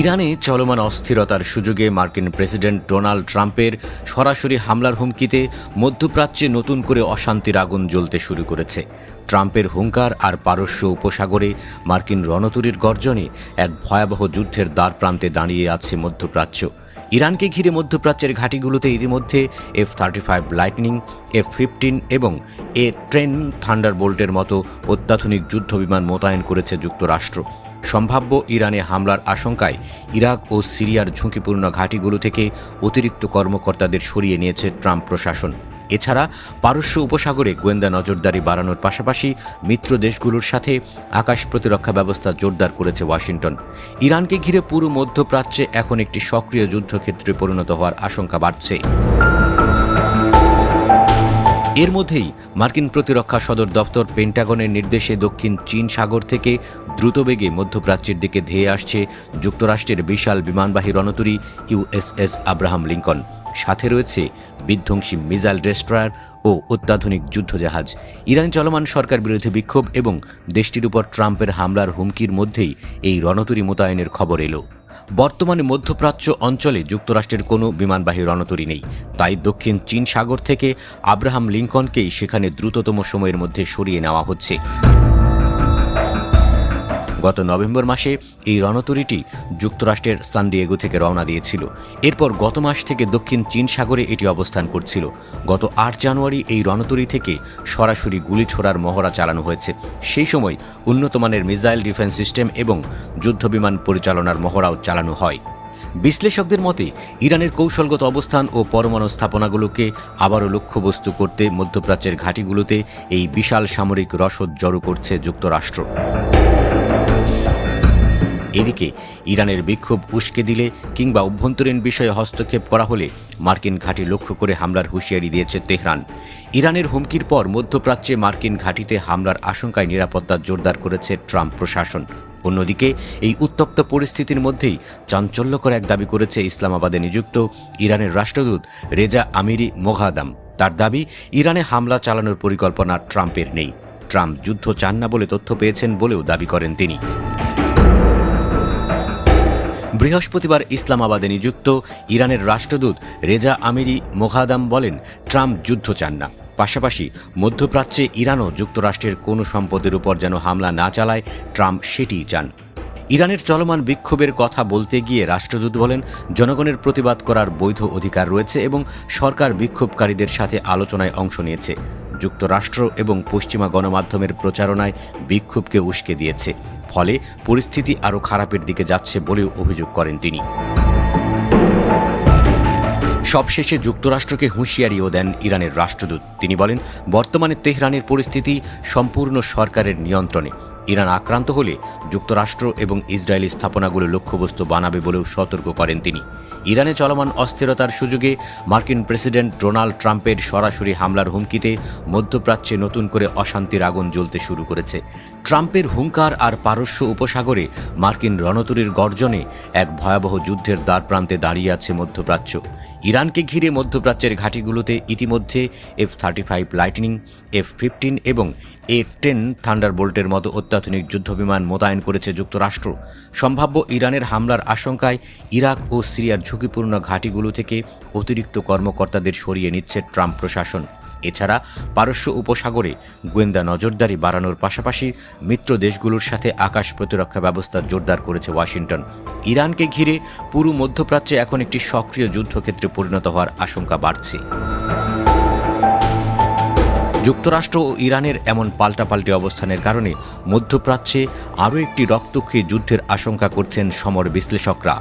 ইরানে চলমান অস্থিরতার সুযোগে মার্কিন প্রেসিডেন্ট ডোনাল্ড ট্রাম্পের সরাসরি হামলার হুমকিতে মধ্যপ্রাচ্যে নতুন করে অশান্তির আগুন জ্বলতে শুরু করেছে। ট্রাম্পের হুঙ্কার আর পারস্য উপসাগরে মার্কিন রণতরীর গর্জনে এক ভয়াবহ যুদ্ধের দ্বারপ্রান্তে দাঁড়িয়ে আছে মধ্যপ্রাচ্য। ইরানকে ঘিরে মধ্যপ্রাচ্যের ঘাঁটিগুলোতে ইতিমধ্যে F-35 লাইটনিং, F-15 এবং A-10 থান্ডারবোল্টের মতো অত্যাধুনিক যুদ্ধবিমান মোতায়েন করেছে যুক্তরাষ্ট্র। সম্ভাব্য ইরানে হামলার আশঙ্কায় ইরাক ও সিরিয়ার ঝুঁকিপূর্ণ ঘাঁটিগুলো থেকে অতিরিক্ত কর্মকর্তাদের সরিয়ে নিয়েছে ট্রাম্প প্রশাসন। এছাড়া পারস্য উপসাগরে গোয়েন্দা নজরদারি বাড়ানোর পাশাপাশি মিত্র দেশগুলোর সাথে আকাশ প্রতিরক্ষা ব্যবস্থা জোরদার করেছে ওয়াশিংটন। ইরানকে ঘিরে পুরো মধ্যপ্রাচ্যে এখন একটি সক্রিয় যুদ্ধক্ষেত্রে পরিণত হওয়ার আশঙ্কা বাড়ছে। এর মধ্যেই মার্কিন প্রতিরক্ষা সদর দফতর পেন্টাগনের নির্দেশে দক্ষিণ চীন সাগর থেকে দ্রুতবেগে মধ্যপ্রাচ্যের দিকে ধেয়ে আসছে যুক্তরাষ্ট্রের বিশাল বিমানবাহী রণতরী USS আব্রাহাম লিঙ্কন। সাথে রয়েছে বিধ্বংসী মিসাইল ডেস্ট্রয়ার ও অত্যাধুনিক যুদ্ধজাহাজ। ইরান চলমান সরকার বিরোধী বিক্ষোভ এবং দেশটির উপর ট্রাম্পের হামলার হুমকির মধ্যেই এই রণতরী মোতায়েনের খবর এলো। বর্তমানে মধ্যপ্রাচ্য অঞ্চলে যুক্তরাষ্ট্রের কোনো বিমানবাহী রণতরী নেই, তাই দক্ষিণ চীন সাগর থেকে আব্রাহাম লিঙ্কনকেই সেখানে দ্রুততম সময়ের মধ্যে সরিয়ে নেওয়া হচ্ছে। গত নভেম্বর মাসে এই রণতরীটি যুক্তরাষ্ট্রের সান ডিয়েগো থেকে রওনা দিয়েছিল। এরপর গত মাস থেকে দক্ষিণ চীন সাগরে এটি অবস্থান করছিল। গত 8 জানুয়ারি এই রণতরী থেকে সরাসরি গুলি ছোড়ার মহড়া চালানো হয়েছে। সেই সময় উন্নতমানের মিসাইল ডিফেন্স সিস্টেম এবং যুদ্ধবিমান পরিচালনার মহড়াও চালানো হয়। বিশ্লেষকদের মতে ইরানের কৌশলগত অবস্থান ও পরমাণু স্থাপনাগুলোকে আবারও লক্ষ্যবস্তু করতে মধ্যপ্রাচ্যের ঘাঁটিগুলোতে এই বিশাল সামরিক রসদ জড়ো করছে যুক্তরাষ্ট্র। এদিকে ইরানের বিক্ষোভ উস্কে দিলে কিংবা অভ্যন্তরীণ বিষয়ে হস্তক্ষেপ করা হলে মার্কিন ঘাঁটি লক্ষ্য করে হামলার হুঁশিয়ারি দিয়েছে তেহরান। ইরানের হুমকির পর মধ্যপ্রাচ্যে মার্কিন ঘাঁটিতে হামলার আশঙ্কায় নিরাপত্তা জোরদার করেছে ট্রাম্প প্রশাসন। অন্যদিকে এই উত্তপ্ত পরিস্থিতির মধ্যেই চাঞ্চল্যকর এক দাবি করেছে ইসলামাবাদে নিযুক্ত ইরানের রাষ্ট্রদূত রেজা আমিরি মোঘাদাম। তার দাবি, ইরানে হামলা চালানোর পরিকল্পনা ট্রাম্পের নেই। ট্রাম্প যুদ্ধ চান না বলে তথ্য পেয়েছেন বলেও দাবি করেন তিনি। বৃহস্পতিবার ইসলামাবাদে নিযুক্ত ইরানের রাষ্ট্রদূত রেজা আমিরি মোঘাদাম বলেন, ট্রাম্প যুদ্ধ চান না, পাশাপাশি মধ্যপ্রাচ্যে ইরানও যুক্তরাষ্ট্রের কোনো সম্পদের উপর যেন হামলা না চালায়, ট্রাম্প সেটিই চান। ইরানের চলমান বিক্ষোভের কথা বলতে গিয়ে রাষ্ট্রদূত বলেন, জনগণের প্রতিবাদ করার বৈধ অধিকার রয়েছে এবং সরকার বিক্ষোভকারীদের সাথে আলোচনায় অংশ নিয়েছে। যুক্তরাষ্ট্র এবং পশ্চিমা গণমাধ্যমের প্রচারণায় বিক্ষোভকে উস্কে দিয়েছে, ফলে পরিস্থিতি আরও খারাপের দিকে যাচ্ছে বলেও অভিযোগ করেন তিনি। সবশেষে যুক্তরাষ্ট্রকে হুঁশিয়ারিও দেন ইরানের রাষ্ট্রদূত। তিনি বলেন, বর্তমানে তেহরানের পরিস্থিতি সম্পূর্ণ সরকারের নিয়ন্ত্রণে। ইরান আক্রান্ত হলে যুক্তরাষ্ট্র এবং ইসরায়েলি স্থাপনাগুলো লক্ষ্যবস্তু বানাবে বলেও সতর্ক করেন তিনি। ইরানে চলমান অস্থিরতার সুযোগে মার্কিন প্রেসিডেন্ট ডোনাল্ড ট্রাম্পের সরাসরি হামলার হুমকিতে মধ্যপ্রাচ্যে নতুন করে অশান্তির আগুন জ্বলতে শুরু করেছে। ট্রাম্পের হুঙ্কার আর পারস্য উপসাগরে মার্কিন রণতরীর গর্জনে এক ভয়াবহ যুদ্ধের দ্বারপ্রান্তে দাঁড়িয়ে আছে মধ্যপ্রাচ্য। ইরানকে ঘিরে মধ্যপ্রাচ্যের ঘাঁটিগুলোতে ইতিমধ্যে F-35 লাইটনিং, F-15 এবং A-10 থান্ডারবোল্টের মতো অত্যাধুনিক যুদ্ধবিমান মোতায়েন করেছে যুক্তরাষ্ট্র। সম্ভাব্য ইরানের হামলার আশঙ্কায় ইরাক ও সিরিয়ার ঝুঁকিপূর্ণ ঘাঁটিগুলো থেকে অতিরিক্ত কর্মকর্তাদের সরিয়ে নিচ্ছে ট্রাম্প প্রশাসন। এছাড়া পারস্য উপসাগরে গোয়েন্দা নজরদারি বাড়ানোর পাশাপাশি মিত্র দেশগুলোর সাথে আকাশ প্রতিরক্ষা ব্যবস্থা জোরদার করেছে ওয়াশিংটন। ইরানকে ঘিরে পুরো মধ্যপ্রাচ্যে এখন একটি সক্রিয় যুদ্ধক্ষেত্রে পরিণত হওয়ার আশঙ্কা বাড়ছে। যুক্তরাষ্ট্র ও ইরানের এমন পাল্টাপাল্টি অবস্থানের কারণে মধ্যপ্রাচ্যে আরও একটি রক্তক্ষয়ী যুদ্ধের আশঙ্কা করছেন সমর বিশ্লেষকরা।